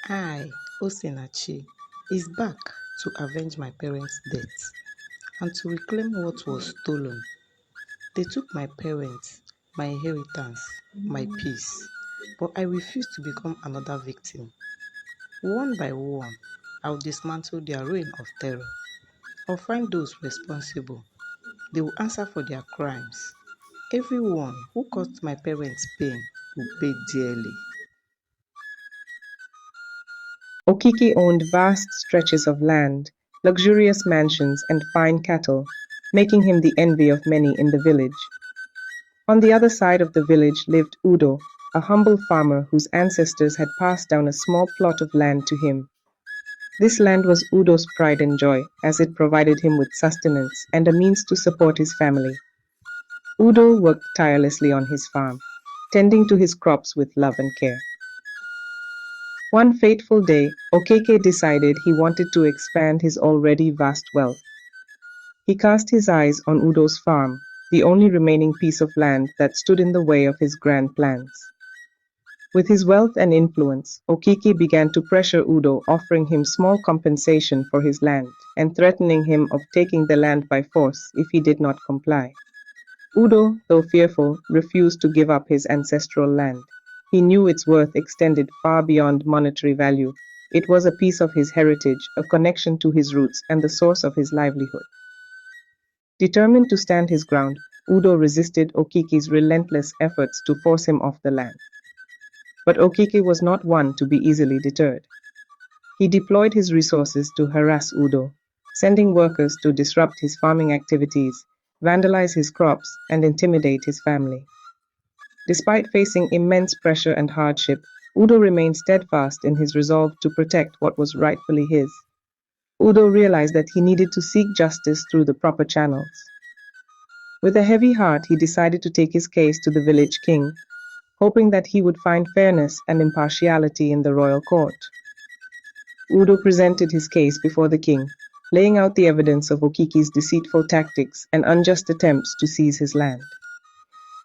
I, Osinachi, is back to avenge my parents' death and to reclaim what was stolen. They took my parents, my inheritance, my peace, but I refuse to become another victim. One by one, I'll dismantle their reign of terror. I'll find those responsible. They will answer for their crimes. Everyone who caused my parents pain will pay dearly. Okiki owned vast stretches of land, luxurious mansions, and fine cattle, making him the envy of many in the village. On the other side of the village lived Udo, a humble farmer whose ancestors had passed down a small plot of land to him. This land was Udo's pride and joy, as it provided him with sustenance and a means to support his family. Udo worked tirelessly on his farm, tending to his crops with love and care. One fateful day, Okeke decided he wanted to expand his already vast wealth. He cast his eyes on Udo's farm, the only remaining piece of land that stood in the way of his grand plans. With his wealth and influence, Okiki began to pressure Udo, offering him small compensation for his land and threatening him of taking the land by force if he did not comply. Udo, though fearful, refused to give up his ancestral land. He knew its worth extended far beyond monetary value. It was a piece of his heritage, a connection to his roots, and the source of his livelihood. Determined to stand his ground, Udo resisted Okiki's relentless efforts to force him off the land. But Okiki was not one to be easily deterred. He deployed his resources to harass Udo, sending workers to disrupt his farming activities, vandalize his crops, and intimidate his family. Despite facing immense pressure and hardship, Udo remained steadfast in his resolve to protect what was rightfully his. Udo realized that he needed to seek justice through the proper channels. With a heavy heart, he decided to take his case to the village king, hoping that he would find fairness and impartiality in the royal court. Udo presented his case before the king, laying out the evidence of Okiki's deceitful tactics and unjust attempts to seize his land.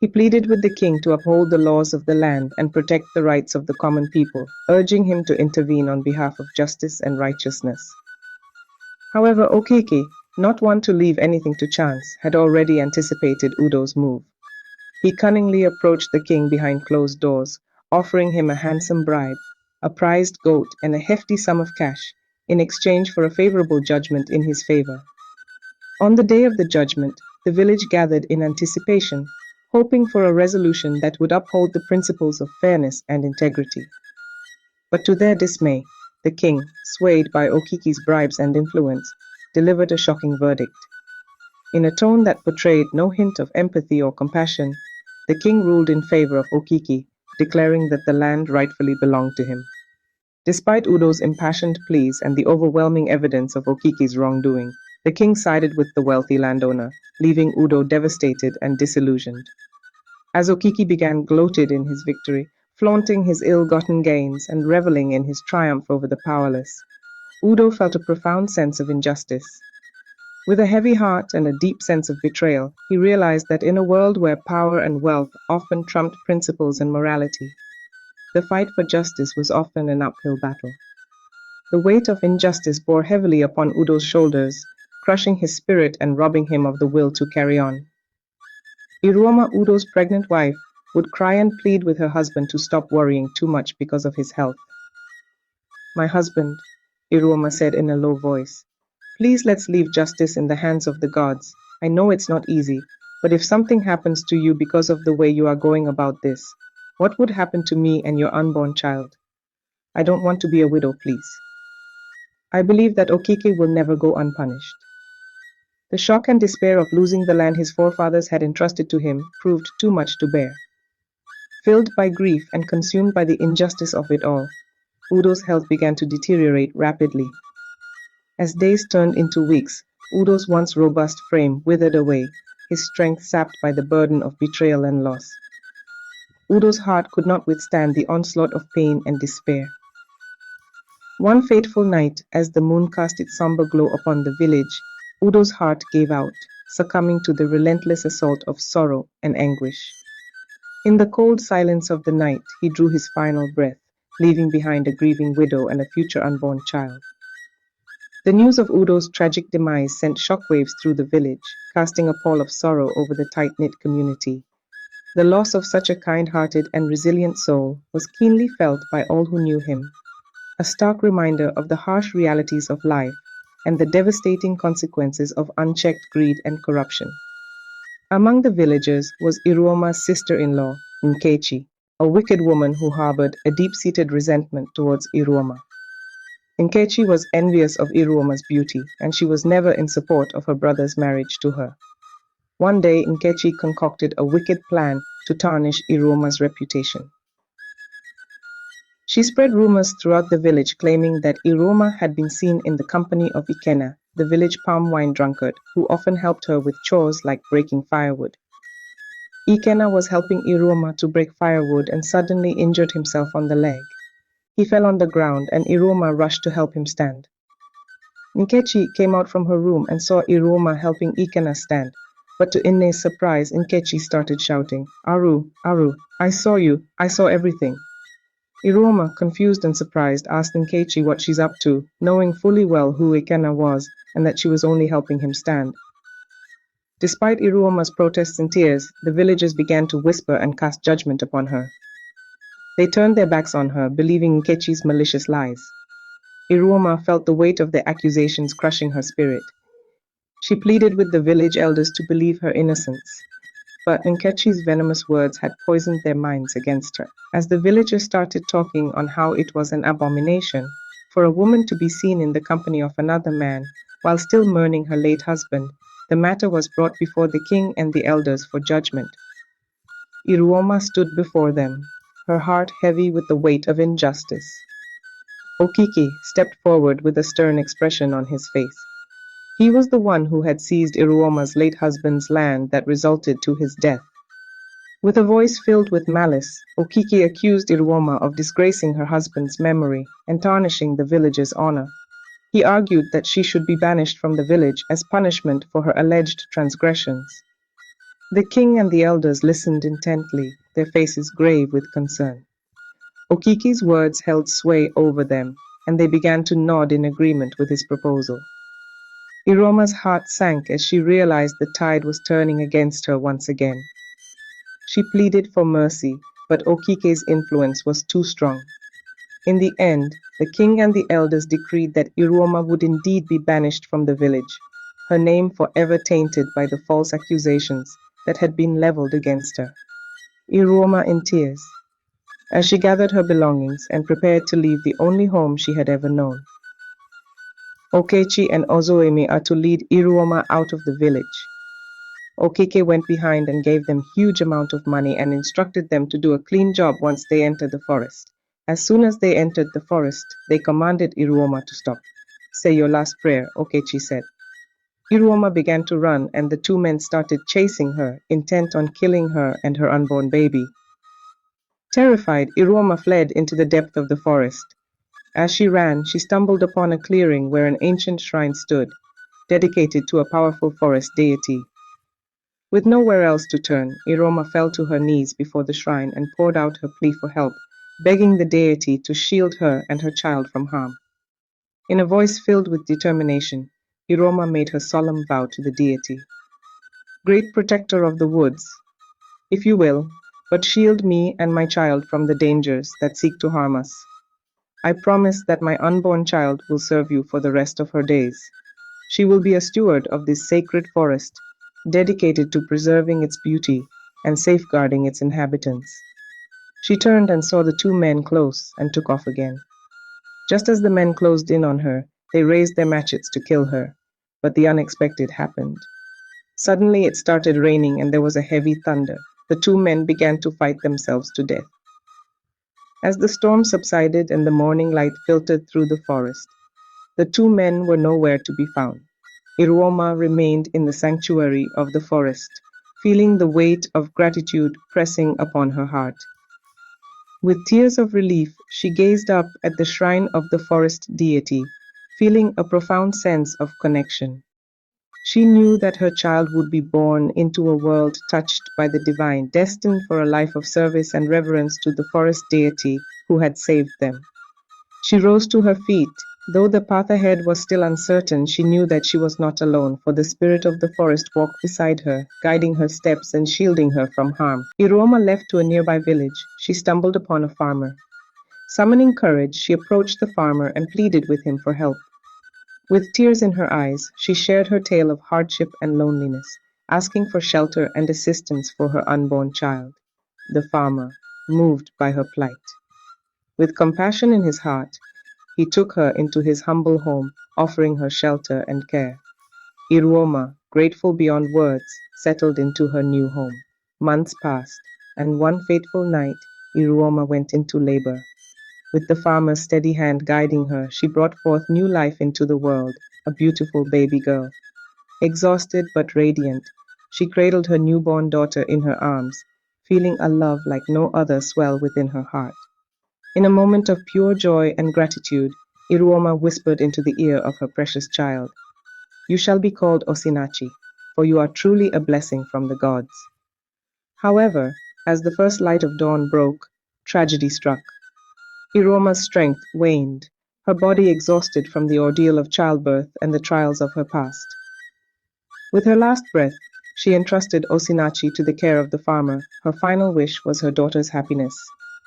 He pleaded with the king to uphold the laws of the land and protect the rights of the common people, urging him to intervene on behalf of justice and righteousness. However, Okiki, not one to leave anything to chance, had already anticipated Udo's move. He cunningly approached the king behind closed doors, offering him a handsome bribe, a prized goat, and a hefty sum of cash, in exchange for a favorable judgment in his favor. On the day of the judgment, the village gathered in anticipation, hoping for a resolution that would uphold the principles of fairness and integrity. But to their dismay, the king, swayed by Okiki's bribes and influence, delivered a shocking verdict. In a tone that portrayed no hint of empathy or compassion, the king ruled in favor of Okiki, declaring that the land rightfully belonged to him. Despite Udo's impassioned pleas and the overwhelming evidence of Okiki's wrongdoing, the king sided with the wealthy landowner, leaving Udo devastated and disillusioned. As Okiki began gloated in his victory, flaunting his ill-gotten gains and reveling in his triumph over the powerless, Udo felt a profound sense of injustice. With a heavy heart and a deep sense of betrayal, he realized that in a world where power and wealth often trumped principles and morality, the fight for justice was often an uphill battle. The weight of injustice bore heavily upon Udo's shoulders, crushing his spirit and robbing him of the will to carry on. Iroma, Udo's pregnant wife, would cry and plead with her husband to stop worrying too much because of his health. "My husband," Iroma said in a low voice, "please let's leave justice in the hands of the gods. I know it's not easy, but if something happens to you because of the way you are going about this, what would happen to me and your unborn child? I don't want to be a widow, please." I believe that Okiki will never go unpunished. The shock and despair of losing the land his forefathers had entrusted to him proved too much to bear. Filled by grief and consumed by the injustice of it all, Udo's health began to deteriorate rapidly. As days turned into weeks, Udo's once robust frame withered away, his strength sapped by the burden of betrayal and loss. Udo's heart could not withstand the onslaught of pain and despair. One fateful night, as the moon cast its somber glow upon the village, Udo's heart gave out, succumbing to the relentless assault of sorrow and anguish. In the cold silence of the night, he drew his final breath, leaving behind a grieving widow and a future unborn child. The news of Udo's tragic demise sent shockwaves through the village, casting a pall of sorrow over the tight-knit community. The loss of such a kind-hearted and resilient soul was keenly felt by all who knew him, a stark reminder of the harsh realities of life and the devastating consequences of unchecked greed and corruption. Among the villagers was Iruoma's sister-in-law, Nkechi, a wicked woman who harbored a deep-seated resentment towards Iruoma. Nkechi was envious of Iruoma's beauty, and she was never in support of her brother's marriage to her. One day, Nkechi concocted a wicked plan to tarnish Iruoma's reputation. She spread rumors throughout the village claiming that Iruoma had been seen in the company of Ikena, the village palm wine drunkard, who often helped her with chores like breaking firewood. Ikena was helping Iruoma to break firewood and suddenly injured himself on the leg. He fell on the ground and Iruoma rushed to help him stand. Nkechi came out from her room and saw Iruoma helping Ikena stand, but to Inne's surprise, Nkechi started shouting, "Aru, Aru, I saw you, I saw everything." Iruoma, confused and surprised, asked Nkechi what she's up to, knowing fully well who Ikena was and that she was only helping him stand. Despite Iruoma's protests and tears, the villagers began to whisper and cast judgment upon her. They turned their backs on her, believing Nkechi's malicious lies. Iruoma felt the weight of the accusations crushing her spirit. She pleaded with the village elders to believe her innocence, but Nkechi's venomous words had poisoned their minds against her. As the villagers started talking on how it was an abomination for a woman to be seen in the company of another man while still mourning her late husband, the matter was brought before the king and the elders for judgment. Iruoma stood before them, her heart heavy with the weight of injustice. Okiki stepped forward with a stern expression on his face. He was the one who had seized Iruoma's late husband's land that resulted to his death. With a voice filled with malice, Okiki accused Iruoma of disgracing her husband's memory and tarnishing the village's honor. He argued that she should be banished from the village as punishment for her alleged transgressions. The king and the elders listened intently, their faces grave with concern. Okiki's words held sway over them, and they began to nod in agreement with his proposal. Iruoma's heart sank as she realized the tide was turning against her once again. She pleaded for mercy, but Okiki's influence was too strong. In the end, the king and the elders decreed that Iruoma would indeed be banished from the village, her name forever tainted by the false accusations that had been leveled against her. Iruoma in tears, as she gathered her belongings and prepared to leave the only home she had ever known. Okechi and Ozoemi are to lead Iruoma out of the village. Okike went behind and gave them huge amount of money and instructed them to do a clean job once they entered the forest. As soon as they entered the forest, they commanded Iruoma to stop. "Say your last prayer," Okechi said. Iruoma began to run and the two men started chasing her, intent on killing her and her unborn baby. Terrified, Iruoma fled into the depth of the forest. As she ran, she stumbled upon a clearing where an ancient shrine stood, dedicated to a powerful forest deity. With nowhere else to turn, Iruoma fell to her knees before the shrine and poured out her plea for help, begging the deity to shield her and her child from harm. In a voice filled with determination, Iruoma made her solemn vow to the deity. "Great protector of the woods, if you will, but shield me and my child from the dangers that seek to harm us. I promise that my unborn child will serve you for the rest of her days. She will be a steward of this sacred forest, dedicated to preserving its beauty and safeguarding its inhabitants." She turned and saw the two men close and took off again. Just as the men closed in on her, they raised their machetes to kill her, but the unexpected happened. Suddenly it started raining and there was a heavy thunder. The two men began to fight themselves to death. As the storm subsided and the morning light filtered through the forest, the two men were nowhere to be found. Iruoma remained in the sanctuary of the forest, feeling the weight of gratitude pressing upon her heart. With tears of relief, she gazed up at the shrine of the forest deity, feeling a profound sense of connection. She knew that her child would be born into a world touched by the divine, destined for a life of service and reverence to the forest deity who had saved them. She rose to her feet. Though the path ahead was still uncertain, she knew that she was not alone, for the spirit of the forest walked beside her, guiding her steps and shielding her from harm. Iroma left to a nearby village. She stumbled upon a farmer. Summoning courage, she approached the farmer and pleaded with him for help. With tears in her eyes, she shared her tale of hardship and loneliness, asking for shelter and assistance for her unborn child. The farmer, moved by her plight, with compassion in his heart, he took her into his humble home, offering her shelter and care. Iruoma, grateful beyond words, settled into her new home. Months passed, and one fateful night, Iruoma went into labor. With the farmer's steady hand guiding her, she brought forth new life into the world, a beautiful baby girl. Exhausted but radiant, she cradled her newborn daughter in her arms, feeling a love like no other swell within her heart. In a moment of pure joy and gratitude, Iruoma whispered into the ear of her precious child, "You shall be called Osinachi, for you are truly a blessing from the gods." However, as the first light of dawn broke, tragedy struck. Iruoma's strength waned, her body exhausted from the ordeal of childbirth and the trials of her past. With her last breath, she entrusted Osinachi to the care of the farmer. Her final wish was her daughter's happiness.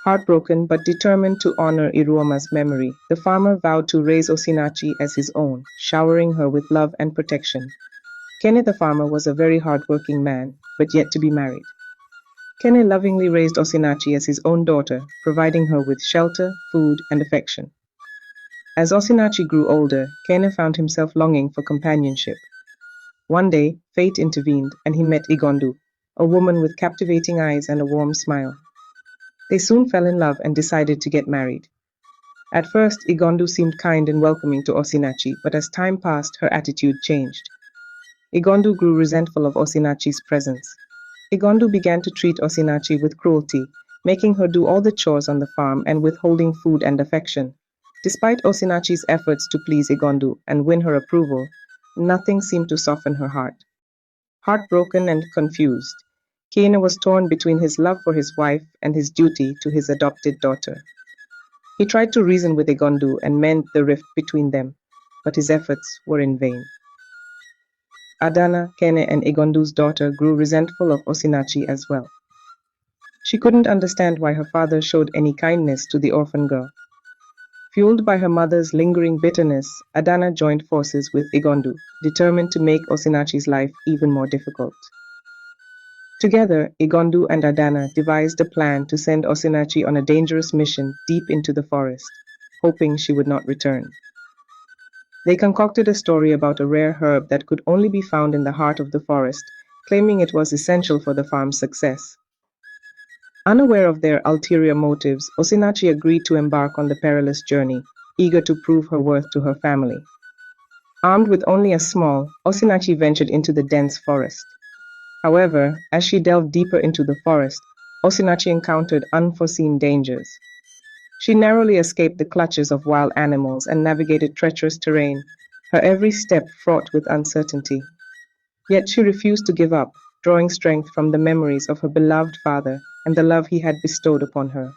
Heartbroken but determined to honor Iruoma's memory, the farmer vowed to raise Osinachi as his own, showering her with love and protection. Kene the farmer was a very hard-working man, but yet to be married. Kene lovingly raised Osinachi as his own daughter, providing her with shelter, food, and affection. As Osinachi grew older, Kene found himself longing for companionship. One day, fate intervened, and he met Igondu, a woman with captivating eyes and a warm smile. They soon fell in love and decided to get married. At first, Igondu seemed kind and welcoming to Osinachi, but as time passed, her attitude changed. Igondu grew resentful of Osinachi's presence. Igondu began to treat Osinachi with cruelty, making her do all the chores on the farm and withholding food and affection. Despite Osinachi's efforts to please Igondu and win her approval, nothing seemed to soften her heart. Heartbroken and confused, Kene was torn between his love for his wife and his duty to his adopted daughter. He tried to reason with Igondu and mend the rift between them, but his efforts were in vain. Adana, Kene, and Igondu's daughter grew resentful of Osinachi as well. She couldn't understand why her father showed any kindness to the orphan girl. Fueled by her mother's lingering bitterness, Adana joined forces with Igondu, determined to make Osinachi's life even more difficult. Together, Igondu and Adana devised a plan to send Osinachi on a dangerous mission deep into the forest, hoping she would not return. They concocted a story about a rare herb that could only be found in the heart of the forest, claiming it was essential for the farm's success. Unaware of their ulterior motives, Osinachi agreed to embark on the perilous journey, eager to prove her worth to her family. Armed with only a small, Osinachi ventured into the dense forest. However, as she delved deeper into the forest, Osinachi encountered unforeseen dangers. She narrowly escaped the clutches of wild animals and navigated treacherous terrain, her every step fraught with uncertainty. Yet she refused to give up, drawing strength from the memories of her beloved father and the love he had bestowed upon her.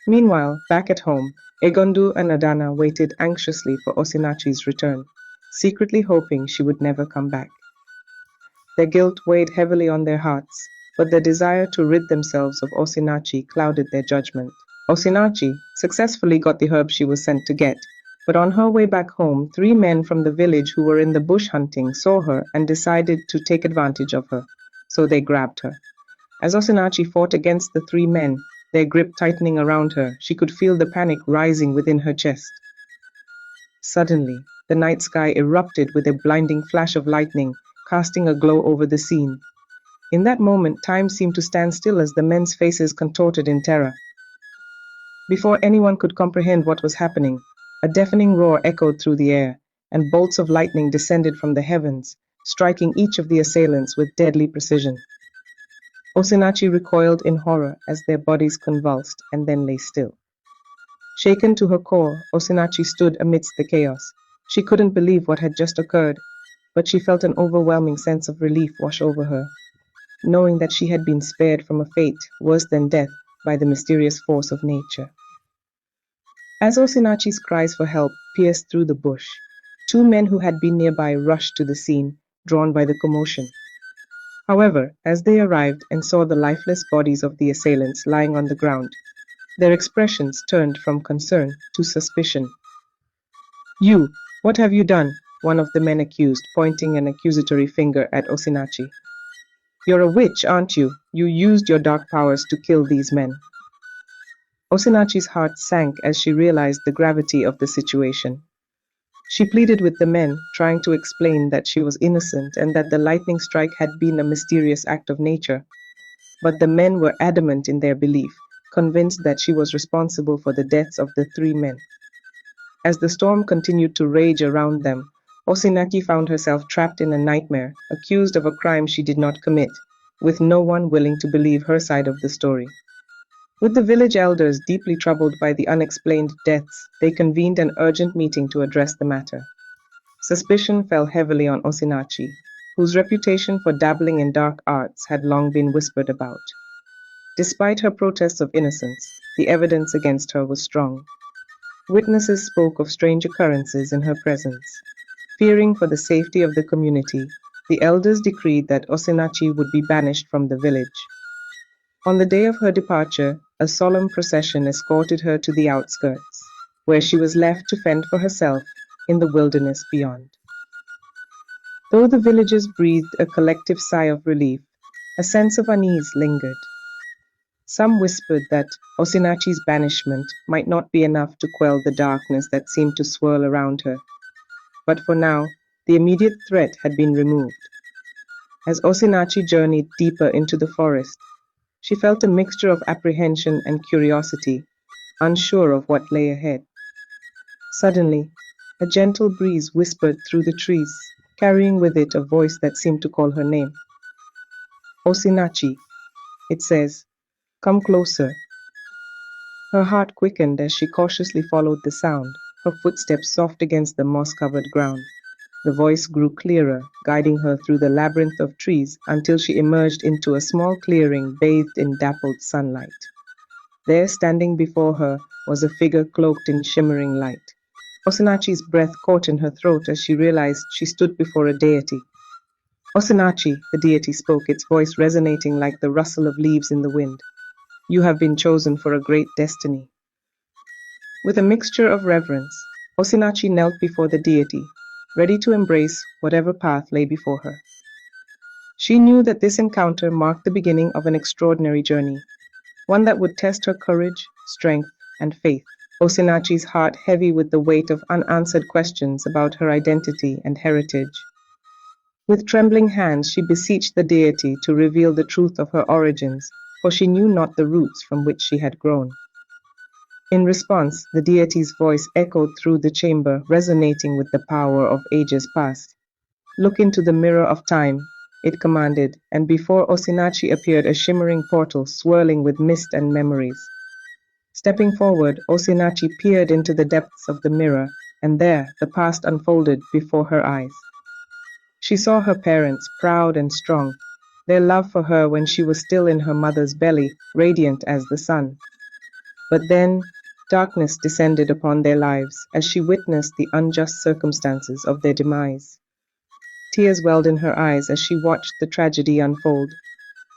Meanwhile, back at home, Egondu and Adana waited anxiously for Osinachi's return, secretly hoping she would never come back. Their guilt weighed heavily on their hearts, but the desire to rid themselves of Osinachi clouded their judgment. Osinachi successfully got the herb she was sent to get, but on her way back home, 3 men from the village who were in the bush hunting saw her and decided to take advantage of her, so they grabbed her. As Osinachi fought against the 3 men, their grip tightening around her, she could feel the panic rising within her chest. Suddenly, the night sky erupted with a blinding flash of lightning, casting a glow over the scene. In that moment, time seemed to stand still as the men's faces contorted in terror. Before anyone could comprehend what was happening, a deafening roar echoed through the air, and bolts of lightning descended from the heavens, striking each of the assailants with deadly precision. Osinachi recoiled in horror as their bodies convulsed and then lay still. Shaken to her core, Osinachi stood amidst the chaos. She couldn't believe what had just occurred. but she felt an overwhelming sense of relief wash over her, knowing that she had been spared from a fate worse than death by the mysterious force of nature. As Osinachi's cries for help pierced through the bush, two men who had been nearby rushed to the scene, drawn by the commotion. However, as they arrived and saw the lifeless bodies of the assailants lying on the ground, their expressions turned from concern to suspicion. "You, what have you done?" one of the men accused, pointing an accusatory finger at Osinachi. "You're a witch, aren't you? You used your dark powers to kill these men." Osinachi's heart sank as she realized the gravity of the situation. She pleaded with the men, trying to explain that she was innocent and that the lightning strike had been a mysterious act of nature. But the men were adamant in their belief, convinced that she was responsible for the deaths of the three men. As the storm continued to rage around them, Osinaki found herself trapped in a nightmare, accused of a crime she did not commit, with no one willing to believe her side of the story. With the village elders deeply troubled by the unexplained deaths, they convened an urgent meeting to address the matter. Suspicion fell heavily on Osinachi, whose reputation for dabbling in dark arts had long been whispered about. Despite her protests of innocence, the evidence against her was strong. Witnesses spoke of strange occurrences in her presence. Fearing for the safety of the community, the elders decreed that Osinachi would be banished from the village. On the day of her departure, a solemn procession escorted her to the outskirts, where she was left to fend for herself in the wilderness beyond. Though the villagers breathed a collective sigh of relief, a sense of unease lingered. Some whispered that Osinachi's banishment might not be enough to quell the darkness that seemed to swirl around her. But for now, the immediate threat had been removed. As Osinachi journeyed deeper into the forest, she felt a mixture of apprehension and curiosity, unsure of what lay ahead. Suddenly, a gentle breeze whispered through the trees, carrying with it a voice that seemed to call her name. "Osinachi," it says, "come closer." Her heart quickened as she cautiously followed the sound, her footsteps soft against the moss-covered ground. The voice grew clearer, guiding her through the labyrinth of trees until she emerged into a small clearing bathed in dappled sunlight. There, standing before her, was a figure cloaked in shimmering light. Osinachi's breath caught in her throat as she realized she stood before a deity. "Osinachi," the deity spoke, its voice resonating like the rustle of leaves in the wind. "You have been chosen for a great destiny." With a mixture of reverence, Osinachi knelt before the deity, ready to embrace whatever path lay before her. She knew that this encounter marked the beginning of an extraordinary journey, one that would test her courage, strength, and faith. Osinachi's heart heavy with the weight of unanswered questions about her identity and heritage. With trembling hands, she beseeched the deity to reveal the truth of her origins, for she knew not the roots from which she had grown. In response, the deity's voice echoed through the chamber, resonating with the power of ages past. "Look into the mirror of time," it commanded, and before Osinachi appeared a shimmering portal swirling with mist and memories. Stepping forward, Osinachi peered into the depths of the mirror, and there the past unfolded before her eyes. She saw her parents, proud and strong, their love for her when she was still in her mother's belly, radiant as the sun. But then, darkness descended upon their lives as she witnessed the unjust circumstances of their demise. Tears welled in her eyes as she watched the tragedy unfold,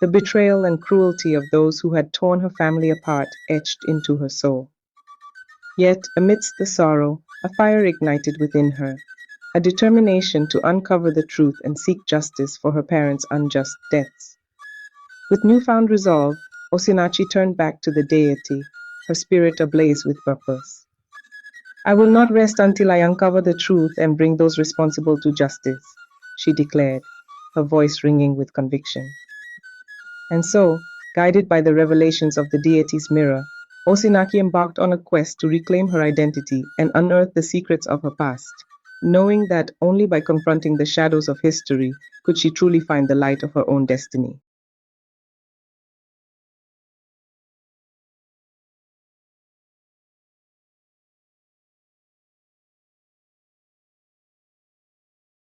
the betrayal and cruelty of those who had torn her family apart etched into her soul. Yet, amidst the sorrow, a fire ignited within her, a determination to uncover the truth and seek justice for her parents' unjust deaths. With newfound resolve, Osinachi turned back to the deity, her spirit ablaze with purpose. "I will not rest until I uncover the truth and bring those responsible to justice," she declared, her voice ringing with conviction. And so, guided by the revelations of the deity's mirror, Osinaki embarked on a quest to reclaim her identity and unearth the secrets of her past, knowing that only by confronting the shadows of history could she truly find the light of her own destiny.